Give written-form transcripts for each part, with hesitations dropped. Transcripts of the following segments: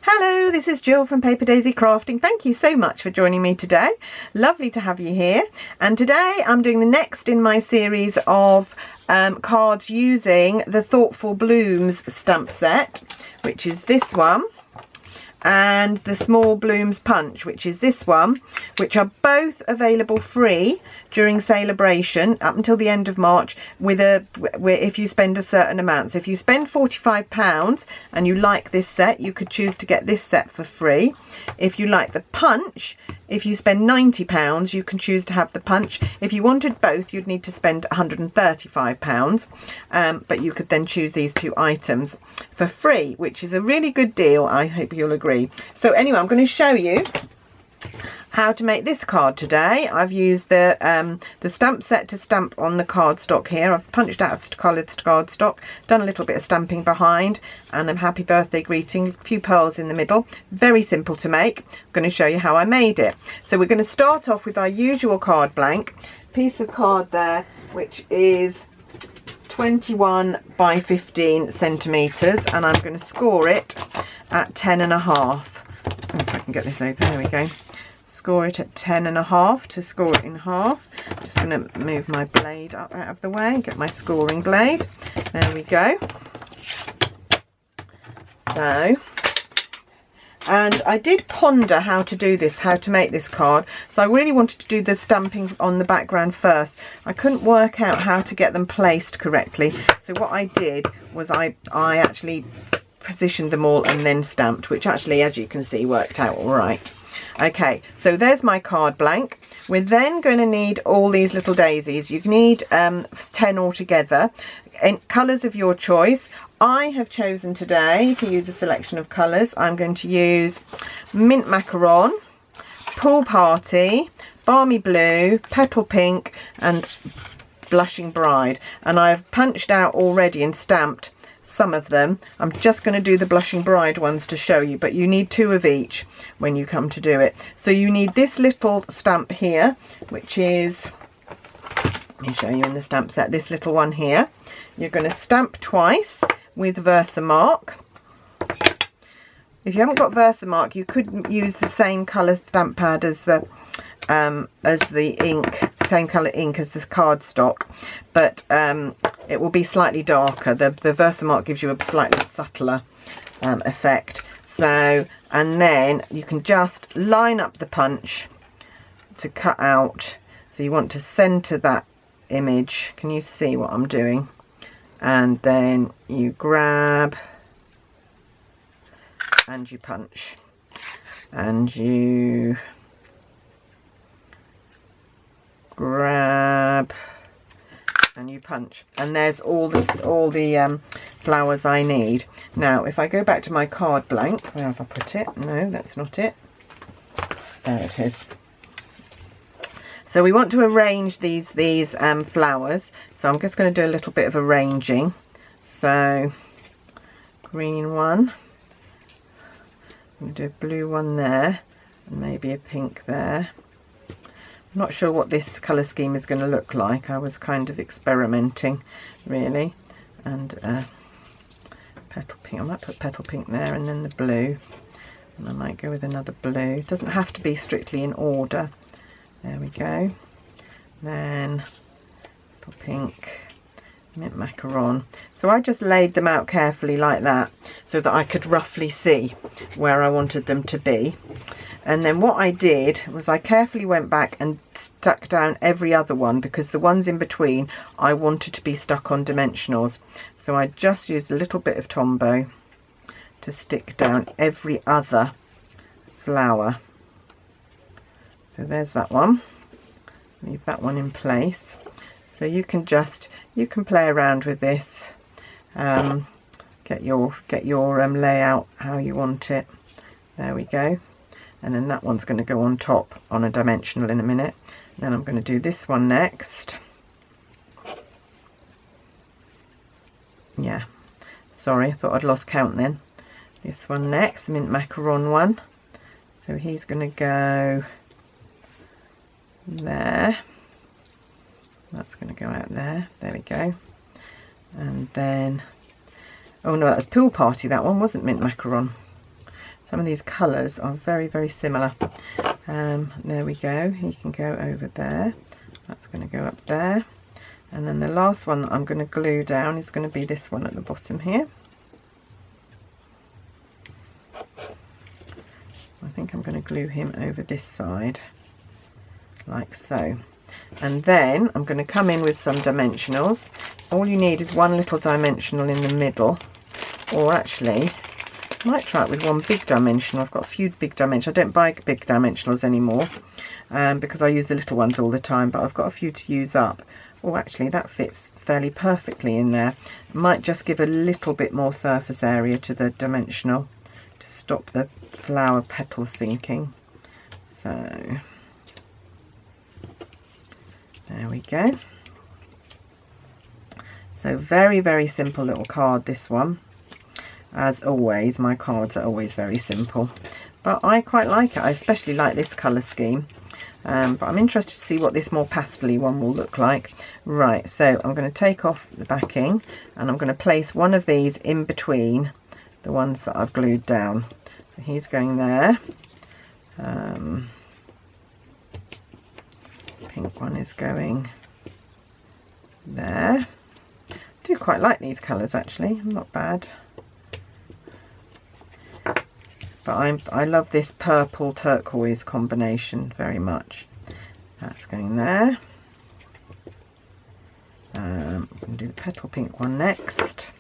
Hello, this is Jill from Paper Daisy Crafting. Thank you so much for joining me today. Lovely to have you here. And today I'm doing the next in my series of cards using the Thoughtful Blooms stamp set, which is this one, and the Small Blooms Punch, which is this one, which are both available free during celebration up until the end of March if you spend a certain amount. So if you spend £45 and you like this set, you could choose to get this set for free. If you like the punch, if you spend £90, you can choose to have the punch. If you wanted both, you'd need to spend £135, but you could then choose these two items for free, which is a really good deal. I hope you'll agree. So anyway, I'm going to show you how to make this card today. I've used the stamp set to stamp on the cardstock here. I've punched out of coloured cardstock, done a little bit of stamping behind, and a happy birthday greeting, a few pearls in the middle. Very simple to make. I'm going to show you how I made it. So we're going to start off with our usual card blank, piece of card there, which is 21 by 15 centimetres, and I'm going to score it at 10.5. If I can get this open, there we go. Score it at 10.5 to score it in half. Just going to move my blade up out of the way, get my scoring blade. There we go. So, and I did ponder how to do this, how to make this card. So I really wanted to do the stamping on the background first. I couldn't work out how to get them placed correctly. So what I did was I actually positioned them all and then stamped, which actually, as you can see, worked out all right. Okay, so there's my card blank. We're then going to need all these little daisies. You need 10 altogether in colours of your choice. I have chosen today to use a selection of colours. I'm going to use Mint Macaron, Pool Party, Balmy Blue, Petal Pink and Blushing Bride. And I've punched out already and stamped some of them. I'm just going to do the Blushing Bride ones to show you, but you need 2 of each when you come to do it. So you need this little stamp here, which is, let me show you in the stamp set, this little one here. You're going to stamp twice with Versamark. If you haven't got Versamark, you could use the same colour stamp pad as the ink, same colour ink as the cardstock, but it will be slightly darker. The Versamark gives you a slightly subtler effect. So, and then you can just line up the punch to cut out. So you want to centre that image. Can you see what I'm doing? And then you grab and you punch and you grab and you punch, and there's all the flowers I need. Now if I go back to my card blank, where have I put it? No, that's not it. There it is. So we want to arrange these flowers, so I'm just going to do a little bit of arranging. So green one, I'm going to do a blue one there and maybe a pink there. I'm not sure what this colour scheme is going to look like. I was kind of experimenting really. And petal pink, I might put petal pink there and then the blue, and I might go with another blue. It doesn't have to be strictly in order. There we go. Then petal pink, Mint Macaron. So I just laid them out carefully like that so that I could roughly see where I wanted them to be. And then what I did was I carefully went back and stuck down every other one, because the ones in between I wanted to be stuck on dimensionals. So I just used a little bit of Tombow to stick down every other flower. So there's that one. Leave that one in place. So you can play around with this, get your layout how you want it. There we go. And then that one's going to go on top on a dimensional in a minute. Then I'm going to do this one next. Yeah, sorry, I thought I'd lost count then. This one next, Mint Macaron one. So he's going to go there. That's going to go out there. There we go. And then, oh no, that was Pool Party, that one wasn't Mint Macaron. some of these colours are very, very similar. There we go. He can go over there. That's going to go up there. And then the last one that I'm going to glue down is going to be this one at the bottom here. I think I'm going to glue him over this side, like so. And then I'm going to come in with some dimensionals. All you need is one little dimensional in the middle, or actually, I might try it with one big dimensional. I've got a few big dimensionals. I don't buy big dimensionals anymore because I use the little ones all the time, but I've got a few to use up. Oh, actually that fits fairly perfectly in there. Might just give a little bit more surface area to the dimensional to stop the flower petals sinking. So there we go. So very, very simple little card, this one. As always, my cards are always very simple, but I quite like it. I especially like this colour scheme. But I'm interested to see what this more pastel-y one will look like. Right, so I'm going to take off the backing and I'm going to place one of these in between the ones that I've glued down. So he's going there. Pink one is going there. I do quite like these colours actually, not bad. But I love this purple turquoise combination very much. That's going there. I'm going to do the petal pink one next,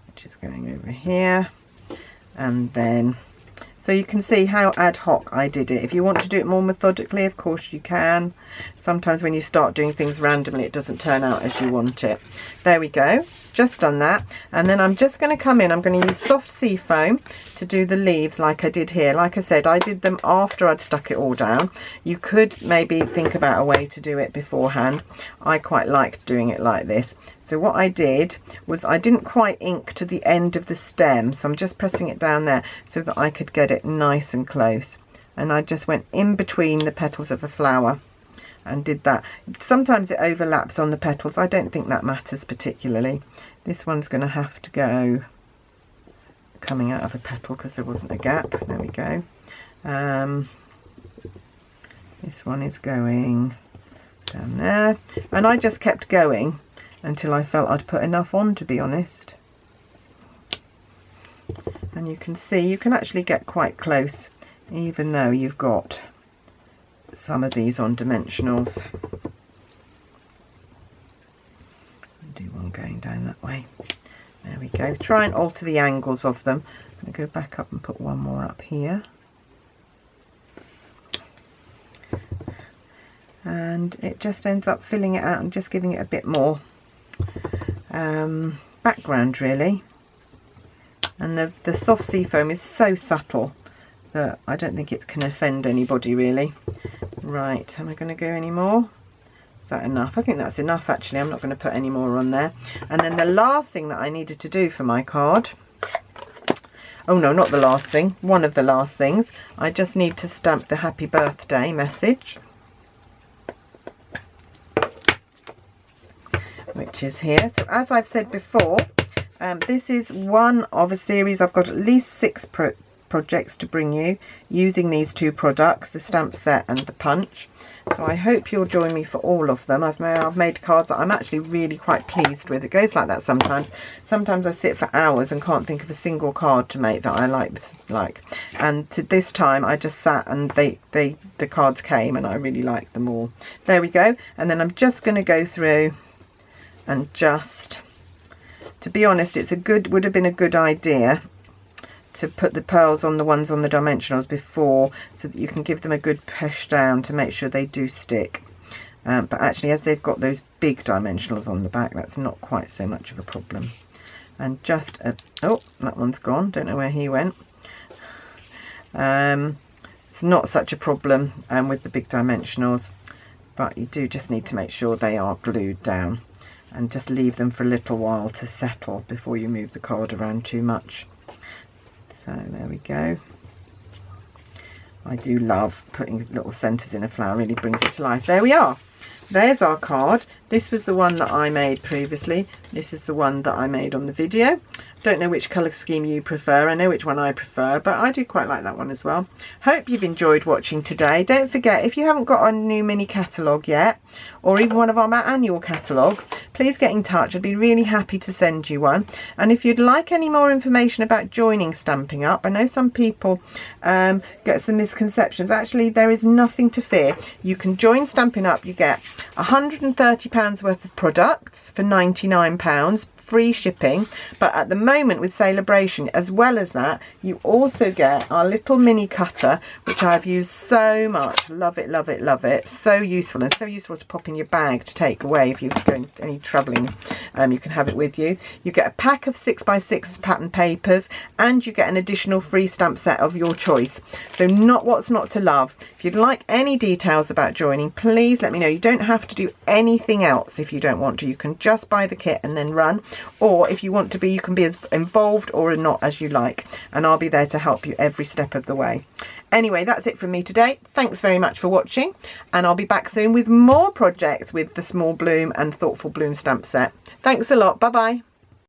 which is going over here. And then, so you can see how ad hoc I did it. If you want to do it more methodically, of course you can. Sometimes when you start doing things randomly, it doesn't turn out as you want it. There we go, just done that. And then I'm just going to come in, I'm going to use soft sea foam to do the leaves like I did here. Like I said, I did them after I'd stuck it all down. You could maybe think about a way to do it beforehand. I quite liked doing it like this. So what I did was I didn't quite ink to the end of the stem, so I'm just pressing it down there so that I could get it nice and close. And I just went in between the petals of a flower and did that. Sometimes it overlaps on the petals. I don't think that matters particularly. This one's going to have to go coming out of a petal because there wasn't a gap. There we go. This one is going down there. And I just kept going until I felt I'd put enough on, to be honest. And you can see you can actually get quite close even though you've got some of these on dimensionals. Do one going down that way. There we go. Try and alter the angles of them. I'm going to go back up and put one more up here. And it just ends up filling it out and just giving it a bit more background really. And the soft sea foam is so subtle that I don't think it can offend anybody really. Right, am I going to go any more? Is that enough? I think that's enough actually. I'm not going to put any more on there. And then the last thing that I needed to do for my card, oh no, not the last thing, one of the last things, I just need to stamp the happy birthday message, which is here. So as I've said before, this is one of a series. I've got at least 6 projects to bring you using these 2 products, the stamp set and the punch. So I hope you'll join me for all of them. I've made cards that I'm actually really quite pleased with. It goes like that sometimes. Sometimes I sit for hours and can't think of a single card to make that I like. And this time I just sat and the cards came and I really liked them all. There we go. And then I'm just going to go through and just, to be honest, would have been a good idea to put the pearls on the ones on the dimensionals before, so that you can give them a good push down to make sure they do stick. But actually, as they've got those big dimensionals on the back, that's not quite so much of a problem. And just oh, that one's gone, don't know where he went. It's not such a problem with the big dimensionals, but you do just need to make sure they are glued down and just leave them for a little while to settle before you move the card around too much. So there we go. I do love putting little centres in a flower, really brings it to life. There we are. there's our card. This was the one that I made previously. This is the one that I made on the video. Don't know which colour scheme you prefer. I know which one I prefer, but I do quite like that one as well. Hope you've enjoyed watching today. Don't forget, if you haven't got a new mini catalogue yet, or even one of our annual catalogues, please get in touch. I'd be really happy to send you one. And if you'd like any more information about joining Stampin' Up, I know some people get some misconceptions. Actually, there is nothing to fear. You can join Stampin' Up. You get £130 worth of products for £99, free shipping, but at the moment with Celebration, as well as that, you also get our little mini cutter, which I've used so much. Love it, love it, love it. So useful, and so useful to pop in your bag to take away if you're going any travelling. You can have it with you. You get a pack of 6x6 pattern papers, and you get an additional free stamp set of your choice. So what's not to love? If you'd like any details about joining, please let me know. You don't have to do anything else if you don't want to. You can just buy the kit and then run. Or if you want to be, you can be as involved or not as you like. And I'll be there to help you every step of the way. Anyway, that's it from me today. Thanks very much for watching. And I'll be back soon with more projects with the small bloom and thoughtful bloom stamp set. Thanks a lot. Bye-bye.